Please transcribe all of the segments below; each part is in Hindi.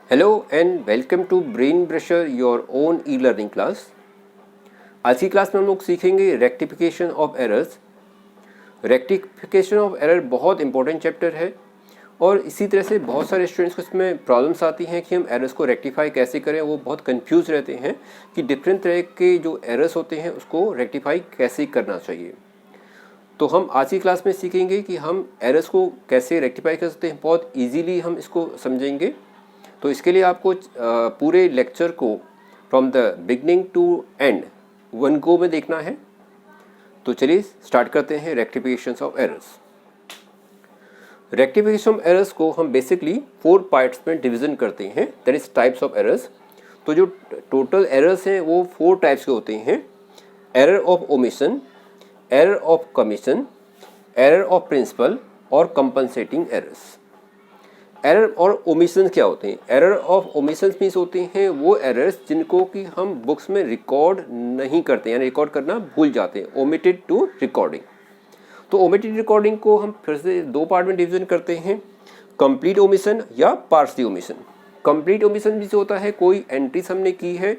Hello and welcome to brain brusher your own e learning class. आज की क्लास में हम लोग सीखेंगे rectification of errors. Rectification of error बहुत इंपॉर्टेंट चैप्टर है और इसी तरह से बहुत सारे स्टूडेंट्स को इसमें प्रॉब्लम्स आती हैं कि हम एरर्स को रेक्टिफाई कैसे करें। वो बहुत कंफ्यूज रहते हैं कि डिफरेंट तरह के जो एरर्स होते हैं उसको रेक्टिफाई कैसे करना चाहिए। तो हम आज की क्लास में सीखेंगे कि हम एरर्स को कैसे रेक्टिफाई कर सकते हैं। बहुत ईजीली हम इसको समझेंगे। तो इसके लिए आपको पूरे लेक्चर को from the beginning to end one go में देखना है। तो चलिए स्टार्ट करते हैं rectification of errors. Rectification of errors को हम बेसिकली 4 पार्ट्स में डिवीजन करते हैं, that is types of errors. तो जो टोटल एरर्स हैं वो 4 टाइप्स के होते हैं: error of omission, error of commission, error of principle और कंपनसेटिंग एरर्स। एरर और ओमिशन क्या होते हैं? एरर ऑफ ओमिशन मीन्स होते हैं वो एरर्स जिनको कि हम बुक्स में रिकॉर्ड नहीं करते, यानी रिकॉर्ड करना भूल जाते हैं, ओमिटेड टू रिकॉर्डिंग। तो ओमिटेड रिकॉर्डिंग को हम फिर से 2 पार्ट में डिवीजन करते हैं: कंप्लीट ओमिशन या partial omission. Complete omission means होता है कोई एंट्रीज हमने की है,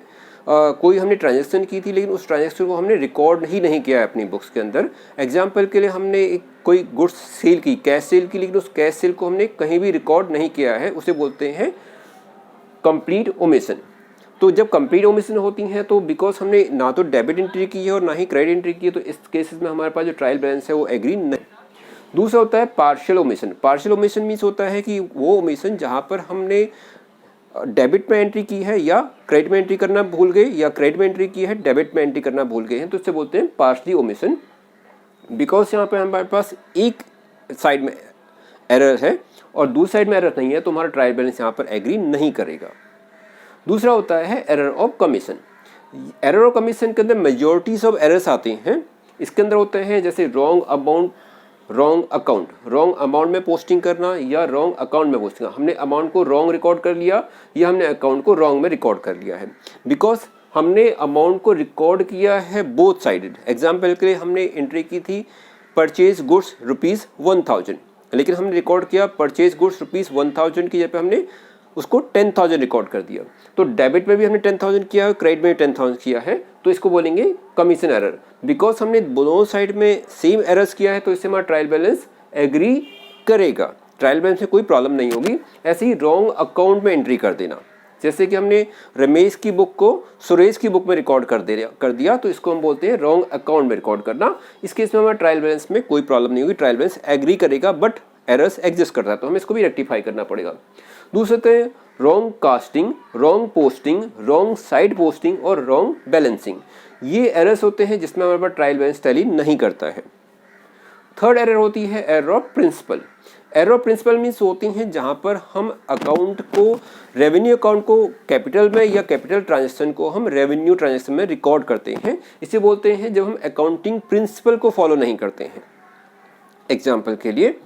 कोई हमने ट्रांजैक्शन की थी लेकिन उस ट्रांजैक्शन को हमने रिकॉर्ड ही नहीं किया है अपनी बुक्स के अंदर। एग्जाम्पल के लिए हमने एक कोई गुड्स सेल की, कैश सेल की, लेकिन उस कैश सेल को हमने कहीं भी रिकॉर्ड नहीं किया है, उसे बोलते हैं कंप्लीट ओमिशन। तो जब कंप्लीट ओमिशन होती हैं तो बिकॉज हमने ना तो डेबिट एंट्री की है और ना ही क्रेडिट एंट्री की है, तो इस केसेस में हमारे पास जो ट्रायल बैलेंस है वो एग्री नहीं। दूसरा होता है partial omission. Partial omission means होता है कि वो ओमिशन जहाँ पर हमने डेबिट में एंट्री की है या क्रेडिट में एंट्री करना भूल गए, या क्रेडिट में एंट्री की है डेबिट में एंट्री करना भूल गए हैं, तो इससे बोलते हैं पार्शियल ओमिशन। बिकॉज यहाँ पे हमारे पास एक साइड में एरर है और दूसरी साइड में एरर नहीं है, तो हमारा ट्रायल बैलेंस यहाँ पर एग्री नहीं करेगा। दूसरा होता है error of commission. Error of commission के अंदर मेजॉरिटीज ऑफ एरर्स आते हैं। इसके अंदर होते हैं जैसे wrong amount, wrong account, wrong amount में पोस्टिंग करना या रॉन्ग अकाउंट में पोस्टिंग करना। हमने अमाउंट को रॉन्ग रिकॉर्ड कर लिया या हमने अकाउंट को रॉन्ग में रिकॉर्ड कर लिया है। बिकॉज हमने अमाउंट को रिकॉर्ड किया है बोथ साइडेड। एग्जाम्पल के लिए हमने एंट्री की थी परचेज गुड्स ₹1000, लेकिन हमने रिकॉर्ड किया परचेज गुड्स ₹1000 की जगह पे हमने उसको 10,000 रिकॉर्ड कर दिया। तो डेबिट में भी हमने 10,000 किया है, क्रेडिट में भी 10,000 किया है, तो इसको बोलेंगे कमीशन एरर। बिकॉज हमने दोनों साइड में सेम एरर्स किया है तो इससे हमारा ट्रायल बैलेंस एग्री करेगा, ट्रायल बैलेंस में कोई प्रॉब्लम नहीं होगी। ऐसे ही रॉन्ग अकाउंट में एंट्री कर देना, जैसे कि हमने रमेश की बुक को सुरेश की बुक में रिकॉर्ड कर दिया, तो इसको हम बोलते हैं रॉन्ग अकाउंट में रिकॉर्ड करना। इस केस में हमारा ट्रायल बैलेंस में कोई प्रॉब्लम नहीं होगी, ट्रायल बैलेंस एग्री करेगा, बट एरर्स एग्जिस्ट करता है तो हमें इसको भी रेक्टिफाई करना पड़ेगा। दूसरे थे wrong casting, wrong posting, wrong side posting और रॉन्ग बैलेंसिंग। ये एरर्स होते हैं जिसमें हमारे पास ट्रायल बैलेंस टैली नहीं करता है। थर्ड एरर होती है error of principle. Error of principle means होती हैं जहां पर हम अकाउंट को, रेवेन्यू अकाउंट को कैपिटल में या कैपिटल ट्रांजैक्शन को हम रेवेन्यू ट्रांजैक्शन में रिकॉर्ड करते हैं। इसे बोलते हैं जब हम अकाउंटिंग प्रिंसिपल को फॉलो नहीं करते हैं। एग्जाम्पल के लिए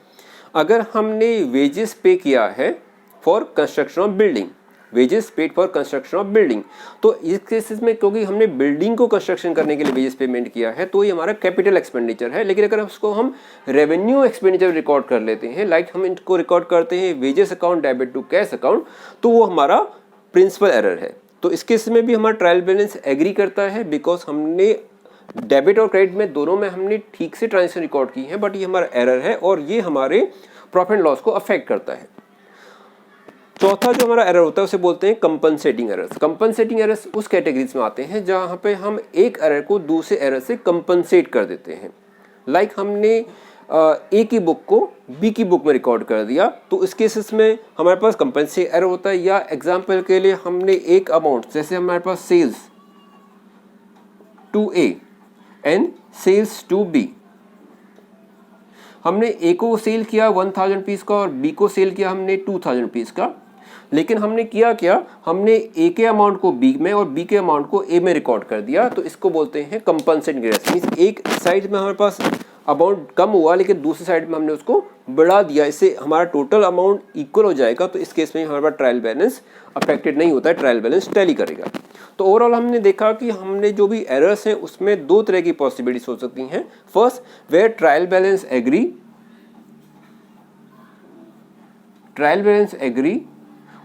अगर हमने वेजेस पे किया है for construction of building, wages paid for construction of building, तो इस केसेस में क्योंकि हमने बिल्डिंग को कंस्ट्रक्शन करने के लिए वेजेस पेमेंट किया है तो ये हमारा कैपिटल एक्सपेंडिचर है। लेकिन अगर उसको हम रेवेन्यू एक्सपेंडिचर रिकॉर्ड कर लेते हैं, लाइक हम इनको रिकॉर्ड करते हैं wages account debit to cash account, तो वो हमारा प्रिंसिपल एरर है। तो इस केस में भी हमारा ट्रायल बैलेंस एग्री करता है, बिकॉज हमने डेबिट और क्रेडिट में दोनों में हमने ठीक से ट्रांजेक्शन रिकॉर्ड की है, बट ये हमारा एरर है और ये हमारे प्रॉफिट एंड लॉस को अफेक्ट करता है। चौथा जो हमारा एरर होता है उसे बोलते हैं कंपनसेटिंग एरर्स। कंपनसेटिंग एरर्स उस कैटेगरीज में आते हैं जहां पे हम एक एरर को दूसरे एरर से कंपनसेट कर देते हैं। लाइक हमने ए की बुक को बी की बुक में रिकॉर्ड कर दिया, तो इस केसेस में हमारे पास कंपनसेट एरर होता है। या एग्जांपल के लिए हमने एक अमाउंट, जैसे हमारे पास sales to A and sales to B, हमने ए को सेल किया 1000 पीस का और बी को सेल किया हमने 2000 पीस का। लेकिन हमने किया क्या, हमने ए के अमाउंट को बी में और बी के अमाउंट को ए में रिकॉर्ड कर दिया, तो इसको बोलते हैं कंपनसेटिंग एरर्स। मींस एक साइड में हमारे पास अमाउंट कम हुआ लेकिन दूसरी साइड में हमने उसको बढ़ा दिया, इससे हमारा टोटल अमाउंट इक्वल हो जाएगा। तो इस केस में हमारे पास ट्रायल बैलेंस अफेक्टेड नहीं होता है, ट्रायल बैलेंस टैली करेगा। तो ओवरऑल हमने देखा कि हमने जो भी एरर्स हैं उसमें 2 तरह की पॉसिबिलिटीज हो सकती हैं। First, where trial balance agree,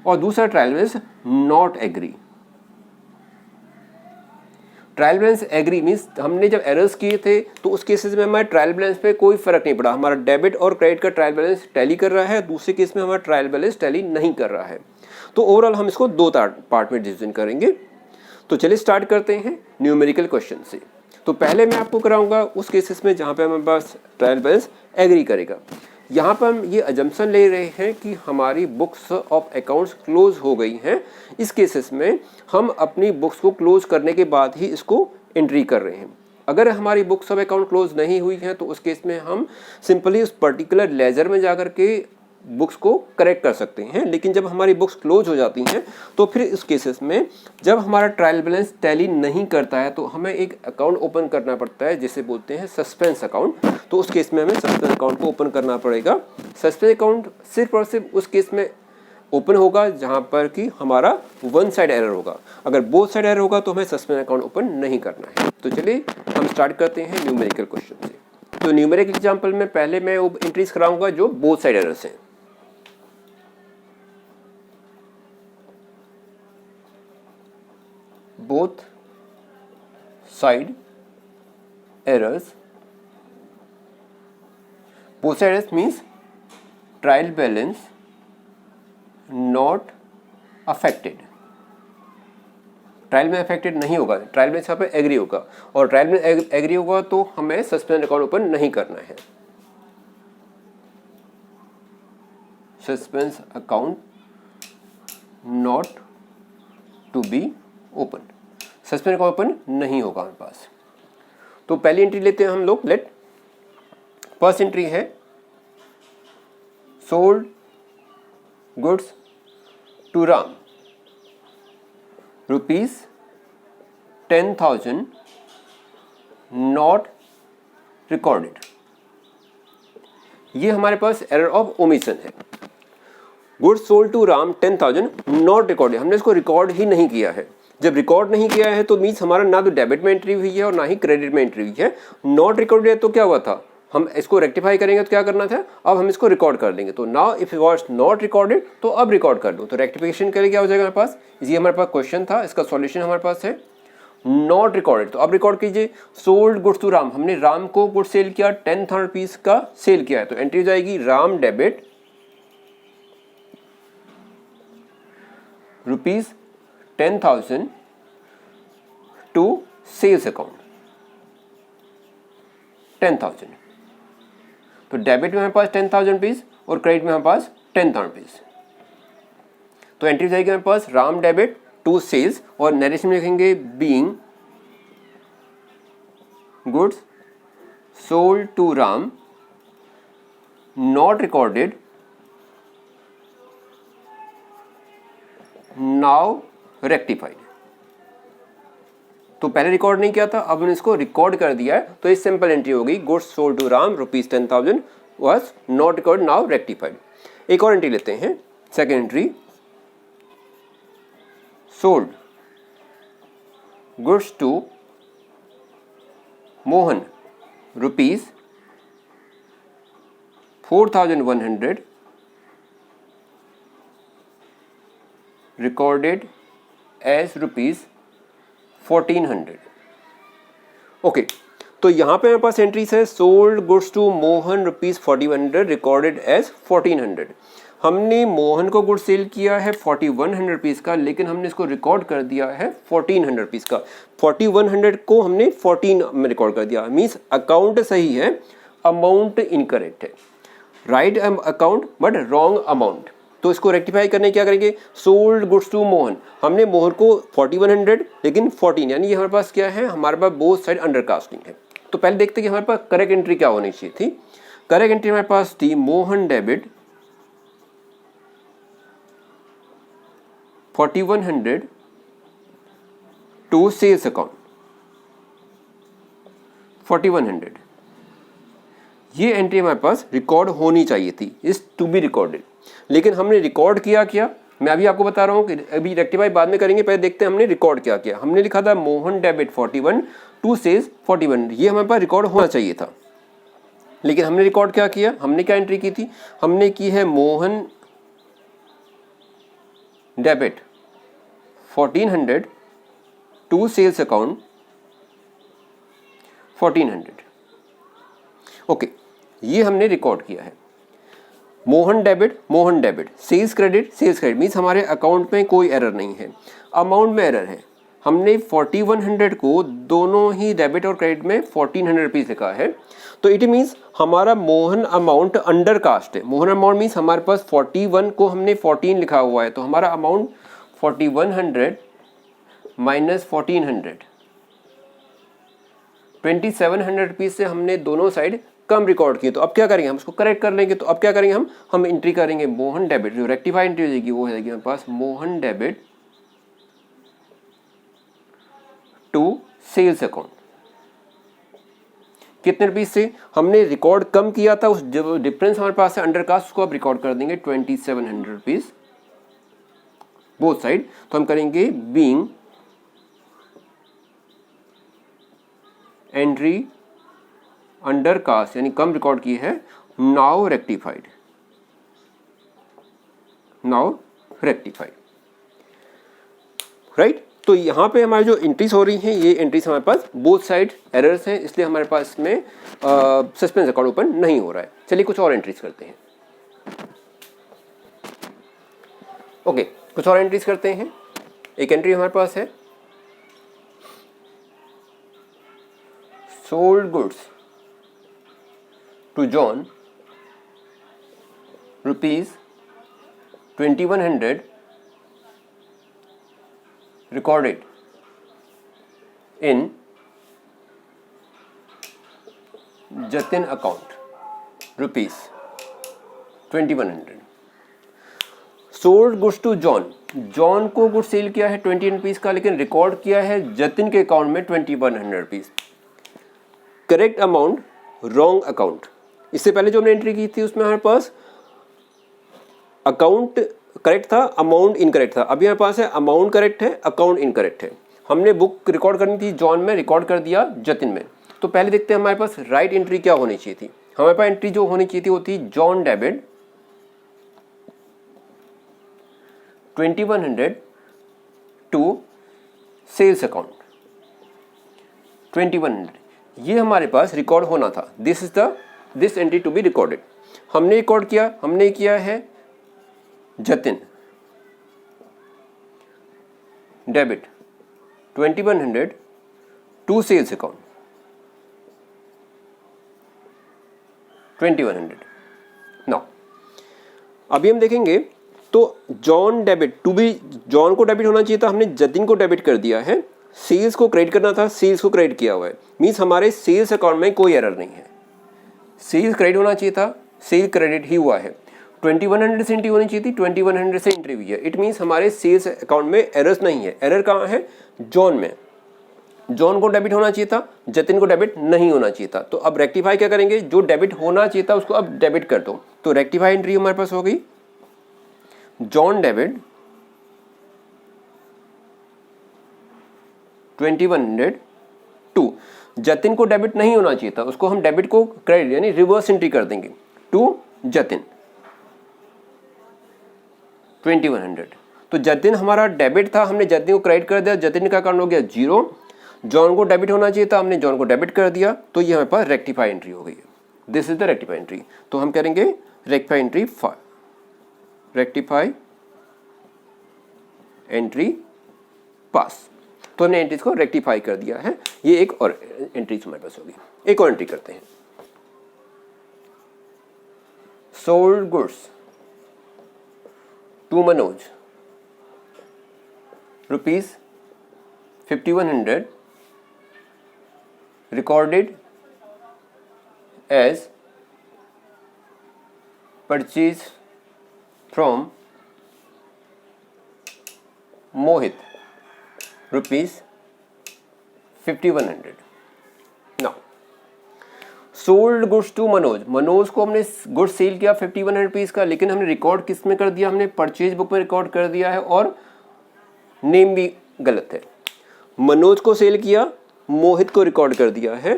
और दूसरा trial balance not agree. Trial balance agree means हमने जब एरर्स किए थे तो उस केसेस में हमारे ट्रायल बैलेंस पे कोई फर्क नहीं पड़ा, हमारा डेबिट और क्रेडिट का ट्रायल बैलेंस टैली कर रहा है, दूसरे केस में हमारा ट्रायल बैलेंस टैली नहीं कर रहा है। तो ओवरऑल हम इसको दो पार्ट में डिवीजन करेंगे। तो चलिए स्टार्ट करते हैं न्यूमेरिकल क्वेश्चन से। तो पहले मैं आपको कराऊंगा उस केसेस में जहाँ पे हमारे पास ट्रायल बैलेंस एग्री करेगा। यहाँ पर हम ये अजम्पशन ले रहे हैं कि हमारी बुक्स ऑफ अकाउंट्स क्लोज हो गई हैं। इस केसेस में हम अपनी बुक्स को क्लोज करने के बाद ही इसको एंट्री कर रहे हैं। अगर हमारी बुक्स ऑफ अकाउंट क्लोज नहीं हुई हैं तो उस केस में हम सिंपली उस पर्टिकुलर लेजर में जाकर के बुक्स को करेक्ट कर सकते हैं। लेकिन जब हमारी बुक्स क्लोज हो जाती हैं तो फिर इस केसेस में जब हमारा ट्रायल बैलेंस टैली नहीं करता है तो हमें एक अकाउंट ओपन करना पड़ता है जिसे बोलते हैं सस्पेंस अकाउंट। तो उस केस में हमें सस्पेंस अकाउंट को ओपन करना पड़ेगा। सस्पेंस अकाउंट सिर्फ और सिर्फ उस केस में ओपन होगा जहां पर कि हमारा वन साइड एरर होगा। अगर बोथ साइड एरर होगा तो हमें सस्पेंस अकाउंट ओपन नहीं करना है। तो चलिए हम स्टार्ट करते हैं न्यूमेरिकल क्वेश्चन से। तो न्यूमेरिकल एग्जांपल में पहले मैं वो एंट्रीज कराऊंगा जो बोथ साइड एरर्स हैं। Both side errors, both side errors means trial balance not affected. Trial में अफेक्टेड नहीं होगा, ट्रायल में यहाँ पे एग्री होगा और ट्रायल में एग्री होगा तो हमें सस्पेंस अकाउंट ओपन नहीं करना है। Suspense account not to be open, suspense account open नहीं होगा हमारे पास। तो पहली एंट्री लेते हैं हम लोग। लेट फर्स्ट एंट्री है sold goods to Ram ₹10,000 not recorded. ये हमारे पास एरर ऑफ ओमिशन है। Goods sold to Ram 10,000 not recorded, हमने इसको रिकॉर्ड ही नहीं किया है। जब रिकॉर्ड नहीं किया है तो मीन्स हमारा ना तो डेबिट में एंट्री हुई है और ना ही क्रेडिट में एंट्री हुई है। नॉट रिकॉर्डेड है तो क्या हुआ था, हम इसको रेक्टिफाई करेंगे तो क्या करना था, अब हम इसको रिकॉर्ड कर देंगे। तो now if it was not recorded तो अब रिकॉर्ड कर दो। तो रेक्टिफिकेशन के लिए क्या हो जाएगा हमारे पास, ये हमारे पास क्वेश्चन था, इसका सॉल्यूशन हमारे पास है नॉट रिकॉर्डेड। तो अब रिकॉर्ड कीजिए सोल्ड गुड्स टू राम, हमने राम को गुड्स सेल किया, 10,000 रुपीज का सेल किया है। तो एंट्री हो जाएगी Ram debit ₹10,000 to sales account 10,000। तो डेबिट में हमारे पास 10,000 रुपीज और क्रेडिट में हमारे पास 10,000 रुपीज। तो एंट्री हो जाएगी हमारे पास राम डेबिट टू सेल्स और नरेशन में लिखेंगे being goods sold to Ram not recorded now rectified. तो पहले रिकॉर्ड नहीं किया था, अब हमने इसको रिकॉर्ड कर दिया है। तो इस सिंपल एंट्री होगी goods sold to Ram ₹10,000 was not record now rectified. एक और एंट्री लेते हैं, second entry sold goods to Mohan ₹4,100 recorded as ₹1,400। Okay, तो यहाँ पे हमारे पास एंट्रीज है sold goods to Mohan ₹4,100 recorded as 1,400। हमने मोहन को गुड्स सेल किया है 4,100 रुपीज़ का, लेकिन हमने इसको रिकॉर्ड कर दिया है 1,400 रुपीज़ का। 4,100 को हमने 14 में रिकॉर्ड कर दिया, मीन्स अकाउंट सही है, अमाउंट इनकरेक्ट है। Right account but wrong amount. तो इसको रेक्टिफाई करने क्या करेंगे, सोल्ड गुड्स टू मोहन, हमने मोहन को 4,100 लेकिन 14, यानी ये हमारे पास क्या है, हमारे पास बोथ साइड अंडरकास्टिंग है। तो पहले देखते हैं कि हमारे पास करेक्ट एंट्री क्या होनी चाहिए थी। करेक्ट एंट्री हमारे पास थी Mohan debit 4,100 to sales account 4,100। ये एंट्री हमारे पास रिकॉर्ड होनी चाहिए थी, इज टू बी रिकॉर्डेड, लेकिन हमने रिकॉर्ड किया क्या, मैं अभी आपको बता रहा हूँ कि अभी रेक्टिफाई बाद में करेंगे, पहले देखते हैं हमने रिकॉर्ड क्या किया। हमने लिखा था मोहन डेबिट 41 टू सेल्स 41, ये हमारे पास रिकॉर्ड होना चाहिए था, लेकिन हमने रिकॉर्ड क्या किया, हमने क्या एंट्री की थी, हमने की है Mohan debit 1400 to sales account 1400। Okay, ये हमने रिकॉर्ड किया है। Mohan debit, sales credit means हमारे अकाउंट में कोई एरर नहीं है, अमाउंट में एरर है। हमने 4100 को दोनों ही डेबिट और क्रेडिट में 1400 रुपीज़ लिखा है, तो इट मीन्स हमारा मोहन अमाउंट अंडर कास्ट है। मोहन अमाउंट मीन्स हमारे पास 41 को हमने 14 लिखा हुआ है, तो हमारा अमाउंट 4100 माइनस 1400 2700 रुपीज़ से हमने दोनों साइड कम रिकॉर्ड किए। तो अब क्या करेंगे, हम उसको करेक्ट कर लेंगे। तो अब क्या करेंगे, हम एंट्री करेंगे मोहन डेबिट, जो रेक्टिफाई एंट्री हो जाएगी वो हो जाएगी हमारे पास Mohan debit to sales account. कितने रुपीज से हमने रिकॉर्ड कम किया था, उस जो डिफरेंस हमारे पास है अंडर कास्ट, उसको आप रिकॉर्ड कर देंगे 2700 रुपीज बोथ साइड। तो हम करेंगे बीइंग एंट्री अंडर कास्ट यानी कम रिकॉर्ड की है, नाउ रेक्टिफाइड, राइट। तो यहाँ पे हमारी जो एंट्रीज हो रही हैं, ये एंट्रीज हमारे पास बोथ साइड एरर्स हैं, इसलिए हमारे पास इसमें सस्पेंस अकाउंट ओपन नहीं हो रहा है। चलिए कुछ और एंट्रीज करते हैं। ओके, कुछ और एंट्रीज करते हैं। एक एंट्री हमारे पास है sold goods to John ₹2100 recorded in Jatin account ₹2100। Sold goods to John को गुड सेल किया है 20 रुपीज़ का, लेकिन रिकॉर्ड किया है जतिन के अकाउंट में 2100 rupees. Correct amount wrong account. इससे पहले जो हमने एंट्री की थी उसमें हमारे पास अकाउंट करेक्ट था, अमाउंट इनकरेक्ट था। अभी हमारे पास है अमाउंट करेक्ट है, अकाउंट इनकरेक्ट है। हमने बुक रिकॉर्ड करनी थी जॉन में, रिकॉर्ड कर दिया जतिन में। तो पहले देखते हैं हमारे पास राइट एंट्री क्या होनी चाहिए थी। हमारे पास एंट्री जो होनी चाहिए थी वो थी John debit 2100 to sales account 2100। ये हमारे पास रिकॉर्ड होना था। This entry to be recorded. हमने रिकॉर्ड किया, हमने किया है Jatin debit 2100 to sales account 2100। Now अभी हम देखेंगे तो John debit to be, John को डेबिट होना चाहिए था, हमने जतिन को डेबिट कर दिया है। सेल्स को क्रेडिट करना था, सेल्स को क्रेडिट किया हुआ है, मीन्स हमारे सेल्स अकाउंट में कोई एरर नहीं है। सेल्स क्रेडिट होना चाहिए था, सेल क्रेडिट ही हुआ है। 2100 से एंट्री होनी चाहिए थी, 2100 से एंट्री हुई है। इट मीन्स हमारे सेल्स अकाउंट में एरर्स नहीं है। एरर कहाँ है, जॉन में। जॉन को डेबिट होना चाहिए था, जतिन को डेबिट नहीं होना चाहिए था। तो अब रेक्टिफाई क्या करेंगे, जो डेबिट होना चाहिए था उसको अब डेबिट कर दो। तो रेक्टिफाई एंट्री हमारे पास हो गई जॉन डेबिट 2100 टू, जतिन को डेबिट नहीं होना चाहिए था, उसको हम डेबिट को क्रेडिट यानी रिवर्स एंट्री कर देंगे टू जतिन 2100। तो जतिन हमारा डेबिट था, हमने जतिन को क्रेडिट कर दिया, जतिन का अकाउंट हो गया 0। जॉन को डेबिट होना चाहिए था, हमने जॉन को डेबिट कर दिया, तो ये हमारे पास रेक्टिफाई एंट्री हो गई है। This is the rectify entry. तो हम करेंगे रेक्टिफाई एंट्री पास। तो हमने एंट्रीज को रेक्टिफाई कर दिया है। ये एक और एंट्रीज हमारे पास होगी। एक और एंट्री करते हैं। Sold goods to Manoj ₹5100 recorded as purchase from Mohit ₹5100। Now sold goods to Manoj को हमने गुड्स सेल किया 5100 रुपीज़ का, लेकिन हमने रिकॉर्ड किस में कर दिया, हमने परचेज बुक में रिकॉर्ड कर दिया है और नेम भी गलत है। मनोज को सेल किया, मोहित को रिकॉर्ड कर दिया है,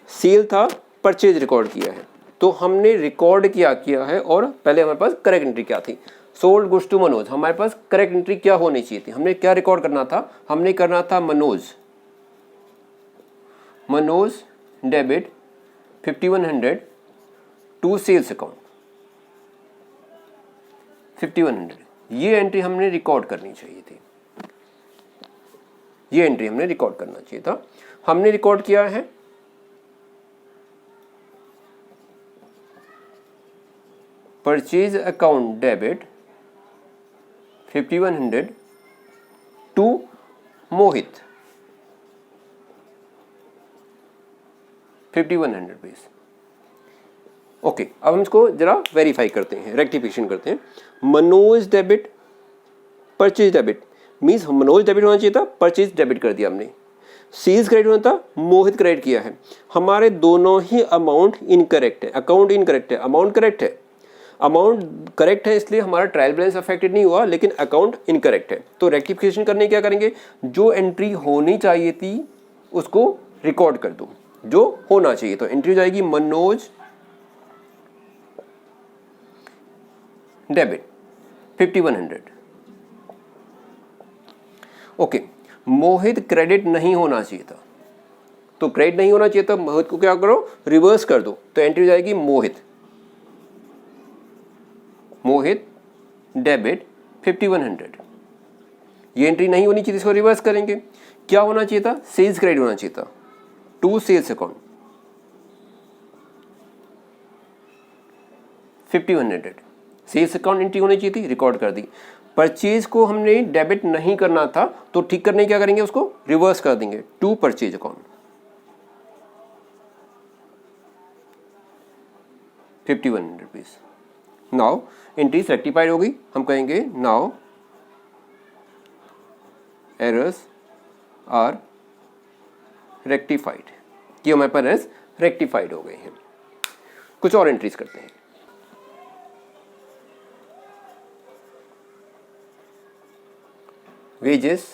सेल था, परचेज रिकॉर्ड किया है। तो हमने रिकॉर्ड किया है और पहले हमारे पास करेक्ट एंट्री क्या थी, सोल्ड गुड्स टू मनोज, हमारे पास करेक्ट एंट्री क्या होनी चाहिए थी, हमने क्या रिकॉर्ड करना था, हमने करना था Manoj debit 5100 to sales account 5100, ये एंट्री हमने रिकॉर्ड करनी चाहिए थी, ये एंट्री हमने रिकॉर्ड करना चाहिए था। हमने रिकॉर्ड किया है purchase account debit 5100 to Mohit 5100 rupees. Okay, अब हम इसको जरा वेरीफाई करते हैं, रेक्टिफिकेशन करते हैं। Manoj debit purchase debit means Manoj debit होना चाहिए था, परचेज डेबिट कर दिया हमने। सेल्स क्रेडिट होना था, मोहित क्रेडिट किया है। हमारे दोनों ही अमाउंट इनकरेक्ट है, अकाउंट इनकरेक्ट है, अमाउंट करेक्ट है। अमाउंट करेक्ट है इसलिए हमारा ट्रायल बैलेंस अफेक्टेड नहीं हुआ, लेकिन अकाउंट इनकरेक्ट है। तो रेक्टिफिकेशन करने क्या करेंगे, जो एंट्री होनी चाहिए थी उसको रिकॉर्ड कर दो, जो होना चाहिए। तो एंट्री हो जाएगी मनोज डेबिट 5100। ओके, मोहित क्रेडिट नहीं होना चाहिए था, तो क्रेडिट नहीं होना चाहिए था, मोहित को क्या करो, रिवर्स कर दो। तो एंट्री हो जाएगी मोहित डेबिट 5100। ये एंट्री नहीं होनी चाहिए, इसको रिवर्स करेंगे। क्या होना चाहिए था, सेल्स क्रेडिट होना चाहिए था to sales account 5100। Sales account entry होनी चाहिए थी, रिकॉर्ड कर दी। परचेज को हमने डेबिट नहीं करना था, तो ठीक करने क्या करेंगे, उसको रिवर्स कर देंगे to purchase account 5100 rupees. Now entry rectified होगी, हम कहेंगे नाउ एरर्स आर रेक्टिफाइड, कि हमारे पास एरर्स रेक्टिफाइड हो गए हैं। कुछ और एंट्रीज करते हैं। wages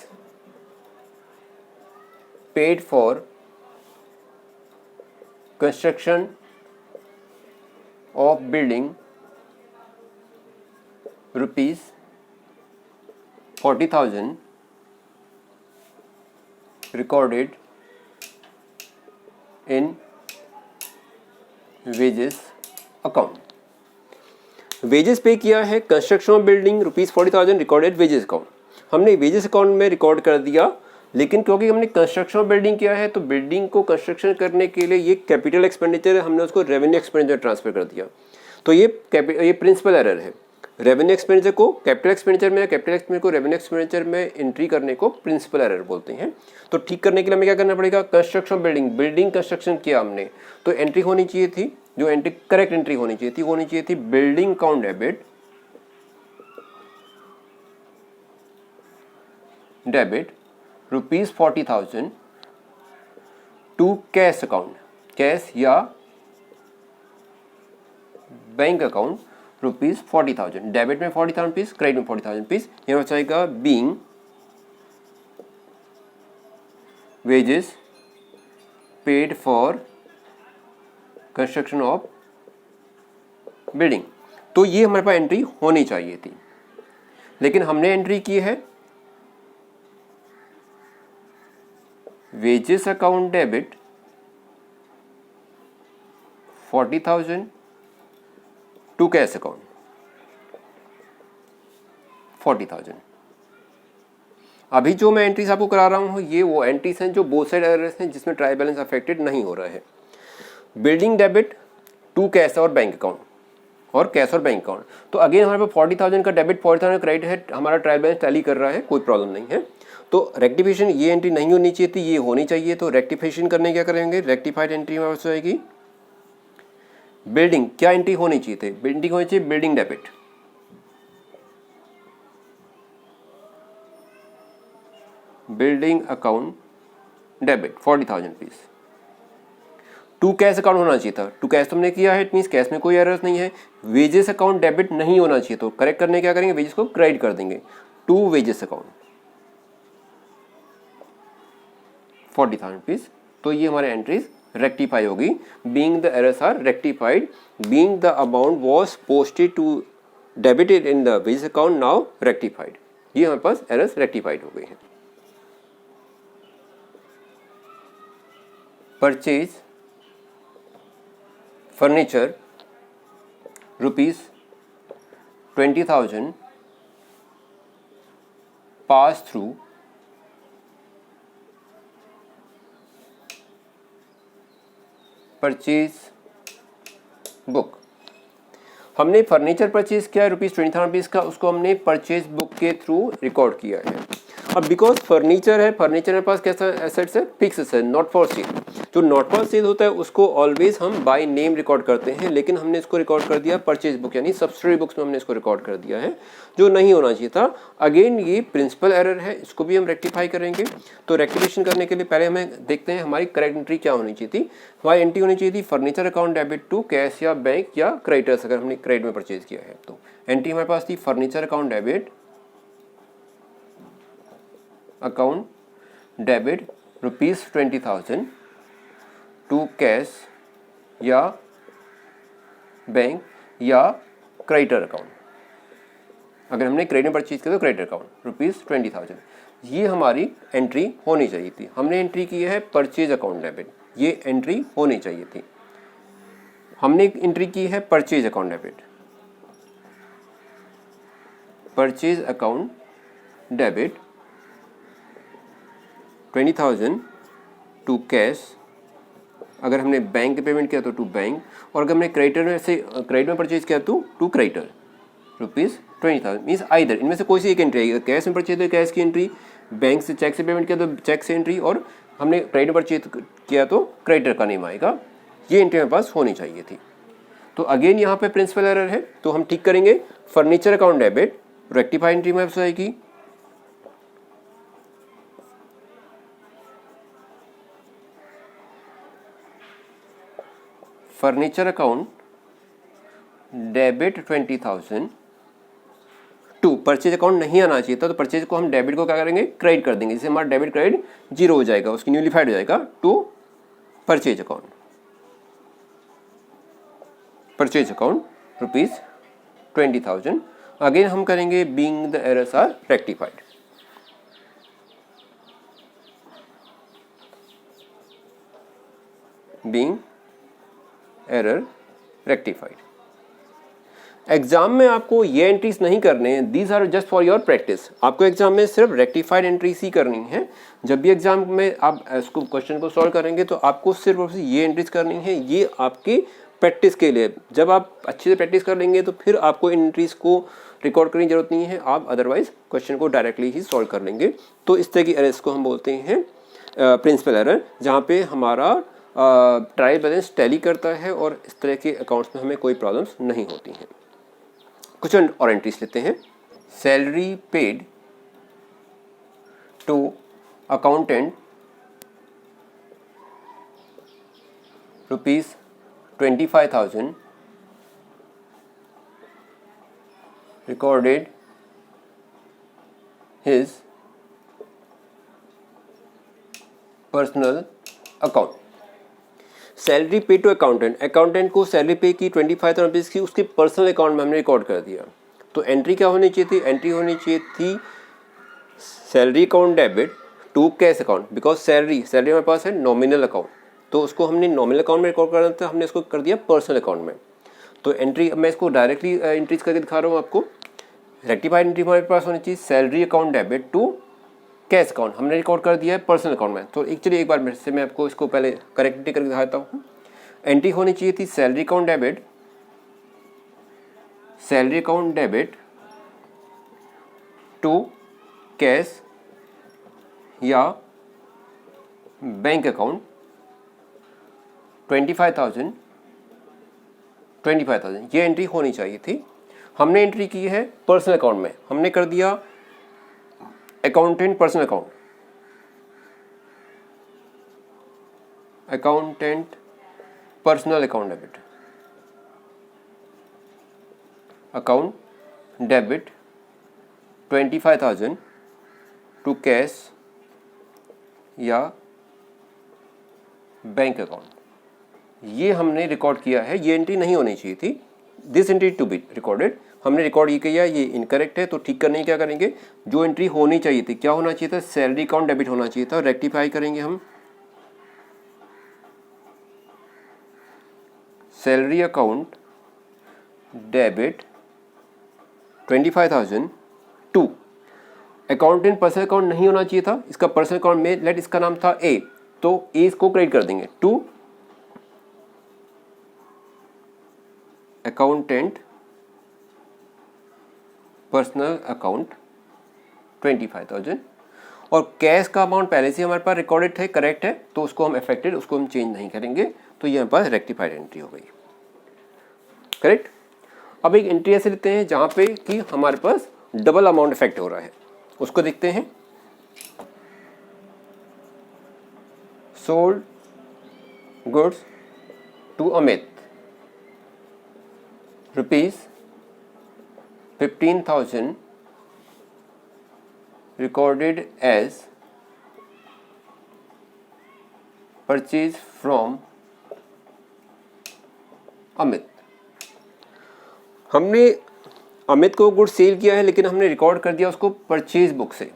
paid for construction of building rupees 40,000 recorded in wages account। Wages पे किया है, construction of building rupees 40,000 recorded wages account. हमने वेजेस अकाउंट में रिकॉर्ड कर दिया, लेकिन क्योंकि हमने कंस्ट्रक्शन ऑफ बिल्डिंग किया है तो बिल्डिंग को कंस्ट्रक्शन करने के लिए ये कैपिटल एक्सपेंडिचर है, हमने उसको रेवेन्यू एक्सपेंडिचर ट्रांसफर कर दिया। तो ये प्रिंसिपल एरर है। रेवेन्यू एक्सपेंडिचर को कैपिटल एक्सपेंडिचर में, कैपिटल एक्सपेंडिचर को रेवेन्यू एक्सपेंडिचर में एंट्री करने को प्रिंसिपल एरर बोलते हैं। तो ठीक करने के लिए हमें क्या करना पड़ेगा, कंस्ट्रक्शन बिल्डिंग कंस्ट्रक्शन किया हमने, तो एंट्री होनी चाहिए थी, जो एंट्री करेक्ट एंट्री होनी चाहिए थी building account debit rupees 40,000 to cash account, cash या बैंक अकाउंट रुपीज 40,000। डेबिट में 40,000 रुपीज, क्रेडिट में 40,000 रुपीज। यहाँ हो जाएगा being wages paid for construction of building. तो ये हमारे पास एंट्री होनी चाहिए थी, लेकिन हमने एंट्री की है wages account debit 40,000 to cash account 40,000। अभी जो मैं एंट्रीज आपको करा रहा हूँ ये वो एंट्रीज हैं जो बोथ साइड एरर्स हैं, जिसमें ट्रायल बैलेंस अफेक्टेड नहीं हो रहा है। बिल्डिंग डेबिट टू कैश और बैंक अकाउंट, और कैश और बैंक अकाउंट। तो अगेन हमारे पास 40,000 का डेबिट 40,000 क्रेडिट है, हमारा ट्रायल बैलेंस टैली कर रहा है, कोई प्रॉब्लम नहीं है। तो रेक्टिफिकेशन ये एंट्री नहीं होनी चाहिए थी, ये होनी चाहिए। तो रेक्टिफिकेशन करने क्या करेंगे, रेक्टिफाइड एंट्री में जाएगी बिल्डिंग, क्या एंट्री होनी चाहिए थी, बिल्डिंग होनी चाहिए building debit building account debit 40,000 rupees to cash account होना चाहिए था। टू कैश तुमने किया है, इट मीन्स कैश में कोई एरर्स नहीं है। वेजेस अकाउंट डेबिट नहीं होना चाहिए, तो करेक्ट करने क्या करेंगे, वेजेस को क्रेडिट कर देंगे टू वेजेस अकाउंट 40,000 रुपीज। तो ये हमारे एंट्रीज रेक्टिफाई होगी। Being the errors are rectified, being the amount was posted to debited in the wages account now rectified. ये हमारे पास एरर्स रेक्टिफाइड हो गए हैं। Purchase furniture ₹20,000 pass through purchase book. हमने फर्नीचर परचेज किया है ₹20,000 का, उसको हमने परचेज बुक के थ्रू रिकॉर्ड किया है। अब बिकॉज फर्नीचर है, फर्नीचर मेरे पास कैसा एसेट्स है, फिक्स है, नॉट फॉर सेल। जो नॉट फॉर सेल होता है उसको ऑलवेज हम बाय नेम रिकॉर्ड करते हैं, लेकिन हमने इसको रिकॉर्ड कर दिया परचेज बुक यानी सब्सिडरी बुक्स में हमने इसको रिकॉर्ड कर दिया है, जो नहीं होना चाहिए था। अगेन ये प्रिंसिपल एरर है, इसको भी हम रेक्टिफाई करेंगे। तो रेक्टिफिकेशन करने के लिए पहले हमें देखते हैं हमारी करेक्ट एंट्री क्या होनी चाहिए थी। हमारी एंट्री होनी चाहिए थी furniture account debit to cash या बैंक या क्रेडिटर्स, अगर हमने क्रेडिट में परचेज किया है तो। एंट्री हमारे पास थी furniture account debit ₹20,000 to cash या बैंक या क्रेडिटर अकाउंट। अगर हमने क्रेडिट में परचेज किया तो क्रेडिटर अकाउंट ₹20,000। ये हमारी एंट्री होनी चाहिए थी। हमने एंट्री की है परचेज अकाउंट डेबिट, ये एंट्री होनी चाहिए थी। हमने एंट्री की है purchase account debit, purchase account debit 20,000 to cash, अगर हमने बैंक पेमेंट किया तो टू बैंक, और अगर हमने क्रेडिटर में से क्रेडिट में परचेज किया तो टू क्रेडिटर ₹20,000। मीन्स आइदर इनमें से कोई सी एक एंट्री आएगी। कैश में परचेज तो कैश की एंट्री, बैंक से चेक से पेमेंट किया तो चेक से एंट्री, और हमने क्रेडिट में परचेज किया तो क्रेडिटर का नेम आएगा। ये एंट्री हमारे पास होनी चाहिए थी। तो अगेन यहाँ पे प्रिंसिपल एरर है, तो हम ठीक करेंगे। Furniture account debit rectified entry में आएगी, furniture account debit 20,000 to purchase account नहीं आना चाहिए था, तो परचेज को हम डेबिट को क्या करेंगे, क्रेडिट कर देंगे, जिससे हमारा डेबिट क्रेडिट जीरो हो जाएगा, उसकी न्यूलिफाइड हो जाएगा to purchase account. Purchase account ₹20,000। Again हम करेंगे being the errors are rectified. Being error rectified. Exam में आपको ये एंट्रीज नहीं करने हैं, these are just for your practice. आपको एग्जाम में सिर्फ रेक्टिफाइड एंट्रीज ही करनी है। जब भी एग्जाम में आप इसको क्वेश्चन को सॉल्व करेंगे तो आपको सिर्फ और सिर्फ ये एंट्रीज करनी है। ये आपकी प्रैक्टिस के लिए, जब आप अच्छे से प्रैक्टिस कर लेंगे तो फिर आपको इन एंट्रीज को रिकॉर्ड करने की जरूरत नहीं है, आप अदरवाइज क्वेश्चन को डायरेक्टली ही सॉल्व कर लेंगे। तो इस तरह की एरर्स को हम बोलते हैं प्रिंसिपल एरर, जहाँ पे हमारा ट्रायल बैलेंस टैली करता है और इस तरह के अकाउंट्स में हमें कोई प्रॉब्लम्स नहीं होती हैं। कुछ और एंट्रीज लेते हैं। Salary paid to accountant ₹25,000 recorded his personal account। Salary pay to accountant, accountant को सैलरी पे की ₹25,000 की, उसके पर्सनल अकाउंट में हमने रिकॉर्ड कर दिया। तो एंट्री क्या होनी चाहिए थी, एंट्री होनी चाहिए थी salary account debit to cash account, because salary हमारे पास है नॉमिनल अकाउंट, तो उसको हमने नॉमिनल अकाउंट में रिकॉर्ड करना था, हमने इसको कर दिया पर्सनल अकाउंट में। तो एंट्री मैं इसको डायरेक्टली एंट्रीज करके दिखा रहा हूँ आपको। रेक्टिफाइड एंट्री हमारे पास होनी चाहिए salary account debit to cash account, हमने रिकॉर्ड कर दिया है पर्सनल अकाउंट में। तो चलिए एक बार मेरे से मैं आपको इसको पहले करेक्टली करके दिखाता हूँ। एंट्री होनी चाहिए थी salary account debit to cash या बैंक अकाउंट 25,000 ये एंट्री होनी चाहिए थी। हमने एंट्री की है पर्सनल अकाउंट में, हमने कर दिया accountant personal account, accountant personal account debit, account debit 25,000 to cash या बैंक अकाउंट, ये हमने रिकॉर्ड किया है। ये एंट्री नहीं होनी चाहिए थी, this entry to be recorded. हमने रिकॉर्ड ये किया, ये इनकरेक्ट है, तो ठीक करने की क्या करेंगे, जो एंट्री होनी चाहिए थी, क्या होना चाहिए था, सैलरी अकाउंट डेबिट होना चाहिए था, रेक्टिफाई करेंगे हम salary account debit 25,000 to account in personal account नहीं होना चाहिए था, इसका पर्सनल अकाउंट में लेट इसका नाम था ए, तो ए इसको क्रेडिट कर देंगे टू अकाउंटेंट पर्सनल अकाउंट 25,000, और कैश का अमाउंट पहले से हमारे पास रिकॉर्डेड है, करेक्ट है, तो उसको हम अफेक्टेड, उसको हम चेंज नहीं करेंगे, तो ये हमारे पास रेक्टिफाइड एंट्री हो गई, करेक्ट। अब एक एंट्री ऐसे लेते हैं जहां पे कि हमारे पास डबल अमाउंट इफेक्ट हो रहा है, उसको देखते हैं। Sold goods to Amit ₹15,000 recorded as purchase from Amit. हमने अमित को गुड सेल किया है, लेकिन हमने रिकॉर्ड कर दिया उसको परचेज बुक से,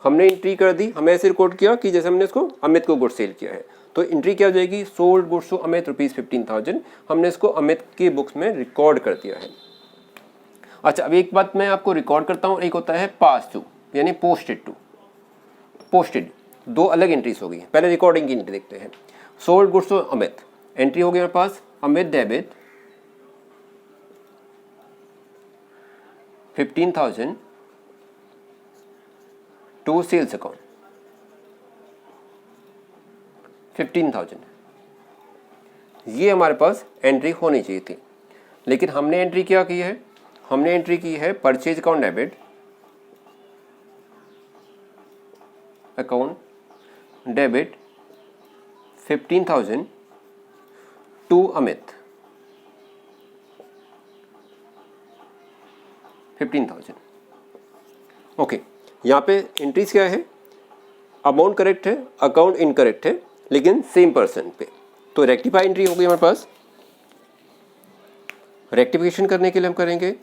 हमने एंट्री कर दी, हमें ऐसे रिकॉर्ड किया कि जैसे हमने इसको अमित को गुड सेल किया है, तो एंट्री क्या हो जाएगी, सोल्ड गुड्स टू अमित ₹15,000, हमने इसको अमित के बुक्स में रिकॉर्ड कर दिया है। अच्छा, अब एक बात मैं आपको रिकॉर्ड करता हूँ, एक होता है पास टू यानी पोस्टेड टू, पोस्टेड, दो अलग एंट्रीज हो गई। पहले रिकॉर्डिंग की एंट्री देखते हैं। Sold goods to Amit, entry हो गई मेरे पास Amit debit 15,000 to sales account 15,000, ये हमारे पास एंट्री होनी चाहिए थी, लेकिन हमने एंट्री क्या की है, हमने एंट्री की है purchase account debit account debit 15,000 to Amit 15,000। Okay, यहाँ पे एंट्रीज क्या है, अमाउंट करेक्ट है, अकाउंट इनकरेक्ट है, लेकिन सेम पर्सन पे, तो रेक्टिफाई एंट्री हो गई हमारे पास। रेक्टिफिकेशन करने के लिए हम करेंगे